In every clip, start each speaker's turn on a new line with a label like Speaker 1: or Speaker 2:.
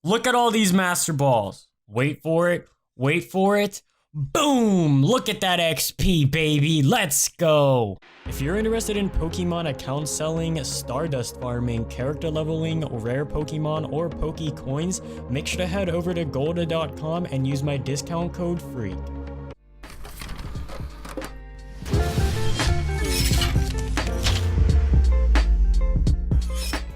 Speaker 1: Look at all these Master Balls. Wait for it. Wait for it. Boom! Look at that XP, baby. Let's go. If you're interested in Pokemon account selling, Stardust farming, character leveling, rare Pokemon, or Poke Coins, make sure to head over to golda.com and use my discount code FREAK.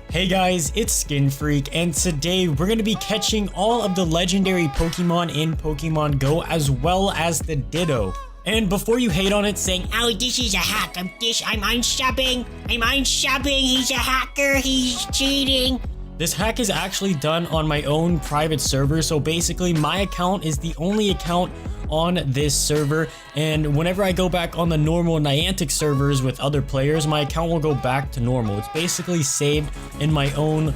Speaker 1: Hey guys, it's Skin Freak, and today we're going to be catching all of the legendary Pokemon in Pokemon Go, as well as the Ditto. And before you hate on it saying,
Speaker 2: "Oh, this is a hack, I'm unshopping, he's a hacker, he's cheating."
Speaker 1: This hack is actually done on my own private server, so basically my account is the only account on this server, and whenever I go back on the normal Niantic servers with other players, my account will go back to normal. It's basically saved in my own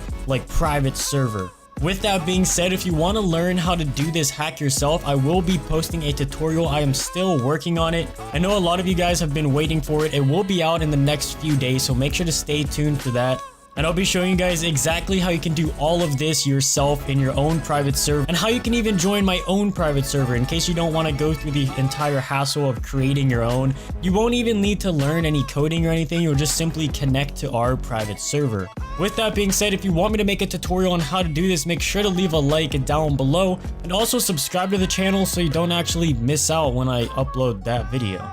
Speaker 1: private server. With that being said, if you want to learn how to do this hack yourself, I will be posting a tutorial. I am still working on it. I know a lot of you guys have been waiting for it. It will be out in the next few days, so make sure to stay tuned for that. And I'll be showing you guys exactly how you can do all of this yourself in your own private server, and how you can even join my own private server in case you don't want to go through the entire hassle of creating your own. You won't even need to learn any coding or anything. You'll just simply connect to our private server. With that being said, if you want me to make a tutorial on how to do this, make sure to leave a like down below, and also subscribe to the channel so you don't actually miss out when I upload that video.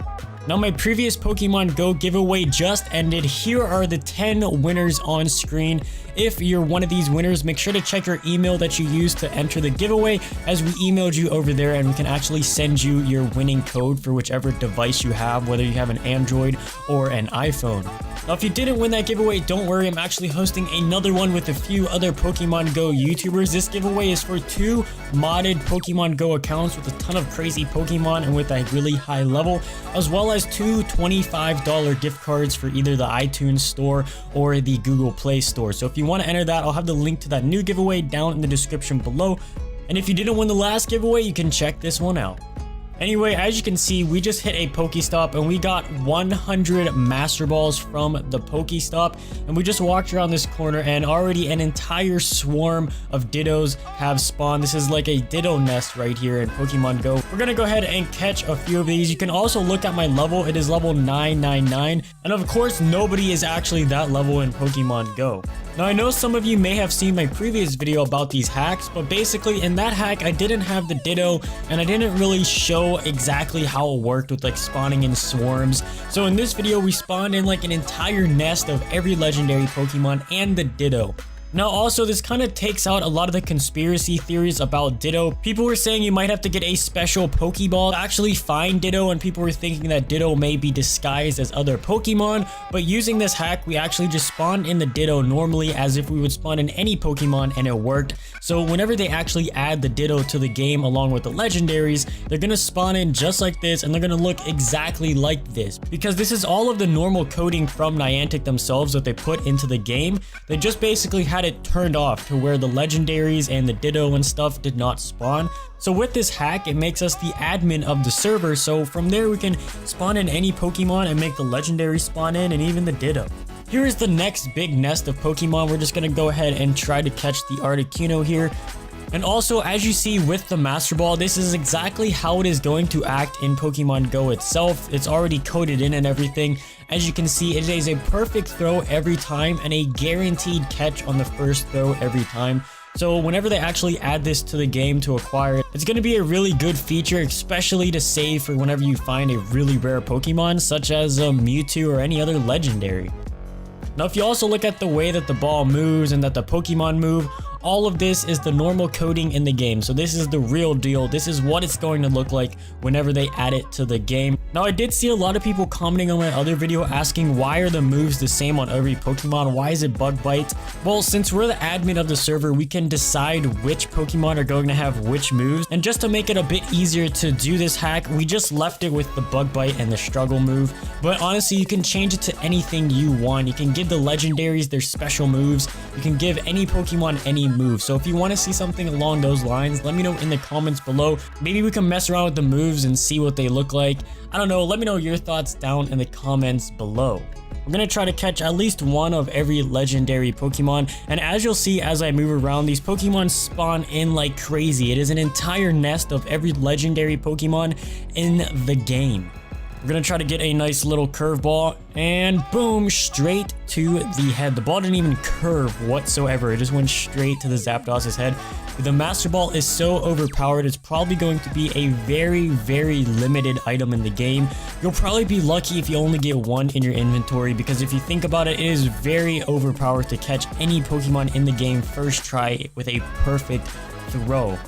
Speaker 1: Now, my previous Pokemon Go giveaway just ended. Here are the 10 winners on screen. If you're one of these winners, make sure to check your email that you used to enter the giveaway, as we emailed you over there, and we can actually send you your winning code for whichever device you have, whether you have an Android or an iPhone. Now, if you didn't win that giveaway, don't worry. I'm actually hosting another one with a few other Pokemon Go YouTubers. This giveaway is for 2 modded Pokemon Go accounts with a ton of crazy Pokemon and with a really high level, as well as 2 $25 gift cards for either the iTunes store or the Google Play store. So if you want to enter that, I'll have the link to that new giveaway down in the description below. And if you didn't win the last giveaway, you can check this one out. Anyway, as you can see, we just hit a Pokestop and we got 100 Master Balls from the Pokestop, and we just walked around this corner and already an entire swarm of Dittos have spawned. This is like a Ditto nest right here in Pokemon Go. We're gonna go ahead and catch a few of these. You can also look at my level. It is level 999, and of course nobody is actually that level in Pokemon Go. Now, I know some of you may have seen my previous video about these hacks, but basically in that hack I didn't have the Ditto, and I didn't really show exactly how it worked with spawning in swarms. So in this video we spawned in an entire nest of every legendary Pokemon and the Ditto. Now, also, this kind of takes out a lot of the conspiracy theories about Ditto. People were saying you might have to get a special Pokeball to actually find Ditto, and people were thinking that Ditto may be disguised as other Pokemon. But using this hack, we actually just spawned in the Ditto normally as if we would spawn in any Pokemon, and it worked. So whenever they actually add the Ditto to the game along with the legendaries, they're going to spawn in just like this, and they're going to look exactly like this. Because this is all of the normal coding from Niantic themselves that they put into the game. They just basically had it turned off to where the legendaries and the Ditto and stuff did not spawn. So with this hack, it makes us the admin of the server, so from there we can spawn in any Pokemon and make the legendary spawn in, and even the Ditto. Here is the next big nest of Pokemon. We're just gonna go ahead and try to catch the Articuno here. And also, as you see with the Master Ball, this is exactly how it is going to act in Pokemon Go itself. It's already coded in and everything. As you can see, it is a perfect throw every time and a guaranteed catch on the first throw every time. So whenever they actually add this to the game to acquire it, it's going to be a really good feature, especially to save for whenever you find a really rare Pokemon, such as a Mewtwo or any other legendary. Now, if you also look at the way that the ball moves and that the Pokemon move, all of this is the normal coding in the game. So this is the real deal. This is what it's going to look like whenever they add it to the game. Now, I did see a lot of people commenting on my other video asking, why are the moves the same on every Pokemon? Why is it bug bites? Well, since we're the admin of the server, we can decide which Pokemon are going to have which moves. And just to make it a bit easier to do this hack, we just left it with the bug bite and the struggle move. But honestly, you can change it to anything you want. You can give the legendaries their special moves. You can give any Pokemon any move. So if you want to see something along those lines, let me know in the comments below. Maybe we can mess around with the moves and see what they look like. I don't know, let me know your thoughts down in the comments below. We're gonna try to catch at least one of every legendary Pokemon, and as you'll see as I move around, these Pokemon spawn in like crazy. It is an entire nest of every legendary Pokemon in the game. We're gonna try to get a nice little curveball, and boom, straight to the head. The ball didn't even curve whatsoever. It just went straight to the Zapdos' head. The Master Ball is so overpowered, it's probably going to be a very, very limited item in the game. You'll probably be lucky if you only get one in your inventory, because if you think about it, it is very overpowered to catch any Pokemon in the game first try with a perfect throw.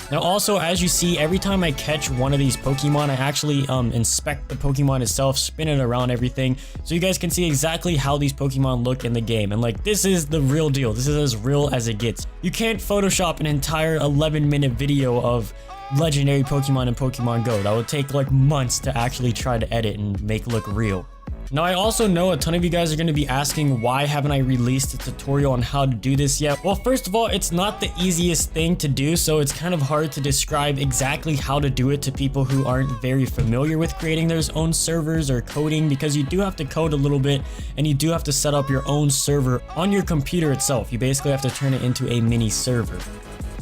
Speaker 1: Now also, as you see, every time I catch one of these Pokemon, I actually inspect the Pokemon itself, spin it around everything, so you guys can see exactly how these Pokemon look in the game. And like, this is the real deal. This is as real as it gets. You can't Photoshop an entire 11-minute video of legendary Pokemon in Pokemon Go. That would take like months to actually try to edit and make look real. Now, I also know a ton of you guys are going to be asking, why haven't I released a tutorial on how to do this yet? Well, first of all, it's not the easiest thing to do, so it's kind of hard to describe exactly how to do it to people who aren't very familiar with creating their own servers or coding, because you do have to code a little bit, and you do have to set up your own server on your computer itself. You basically have to turn it into a mini server.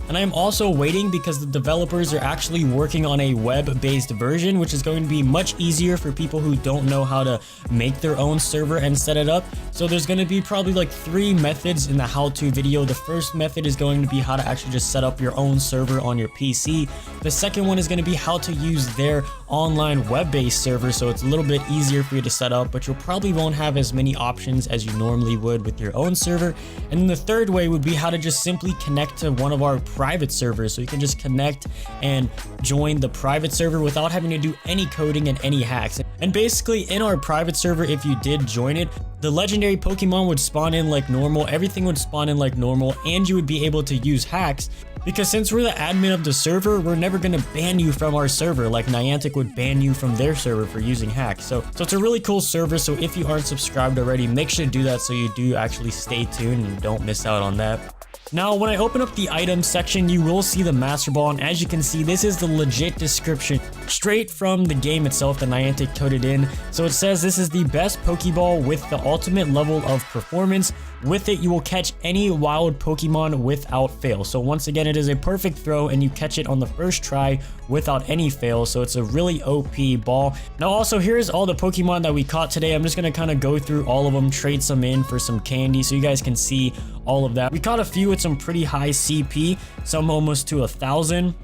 Speaker 1: And I'm also waiting because the developers are actually working on a web-based version, which is going to be much easier for people who don't know how to make their own server and set it up. So there's going to be probably like 3 methods in the how-to video. The first method is going to be how to actually just set up your own server on your PC. The second one is going to be how to use their online web-based server, so it's a little bit easier for you to set up, but you probably won't have as many options as you normally would with your own server. And then the third way would be how to just simply connect to one of our private servers, so you can just connect and join the private server without having to do any coding and any hacks. And basically, in our private server, if you did join it, the legendary Pokemon would spawn in like normal, everything would spawn in like normal, and you would be able to use hacks. Because since we're the admin of the server, we're never going to ban you from our server like Niantic would ban you from their server for using hacks. So it's a really cool server, so if you aren't subscribed already, make sure to do that so you do actually stay tuned and don't miss out on that. Now, when I open up the items section, you will see the Master Ball, and as you can see, this is the legit description straight from the game itself that Niantic coded in. So it says this is the best Pokeball with the ultimate level of performance. With it, you will catch any wild Pokemon without fail. So once again, it is a perfect throw, and you catch it on the first try without any fail. So it's a really OP ball. Now also, here's all the Pokemon that we caught today. I'm just going to kind of go through all of them, trade some in for some candy so you guys can see all of that. We caught a few with some pretty high CP, some almost to 1,000.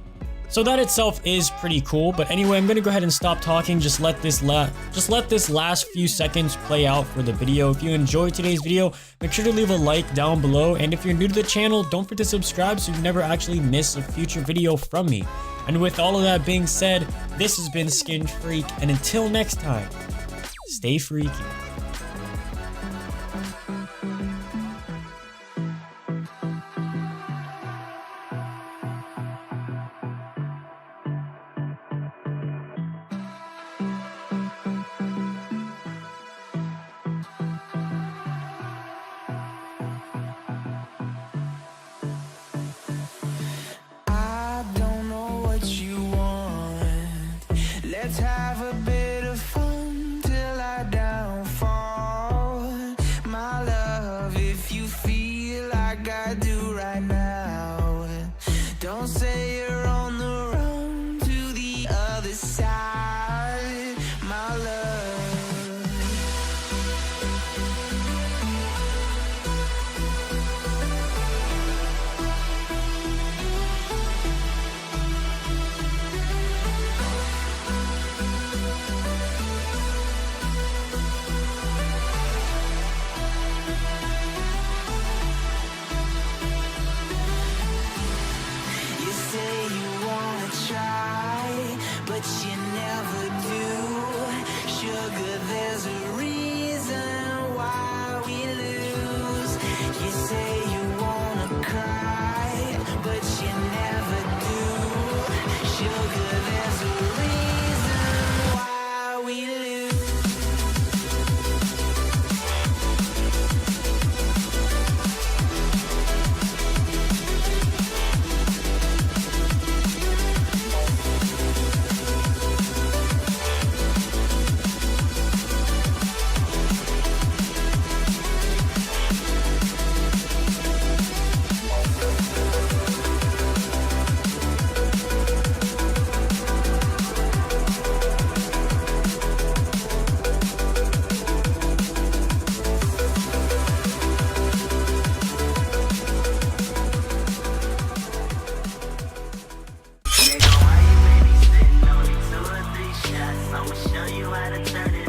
Speaker 1: So that itself is pretty cool. But anyway, I'm gonna go ahead and stop talking. Just let this last few seconds play out for the video. If you enjoyed today's video, make sure to leave a like down below. And if you're new to the channel, don't forget to subscribe so you never actually miss a future video from me. And with all of that being said, this has been Skin Freak, and until next time, stay freaky.
Speaker 3: Let's have a bit of fun till I downfall. My love, if you feel like I do right now, don't say you're on the run to the other side, my love. But you never do. Sugar, there's a reason why we lose. You say you wanna cry, but you never do. Sugar, there's a reason why we lose. show you how to turn it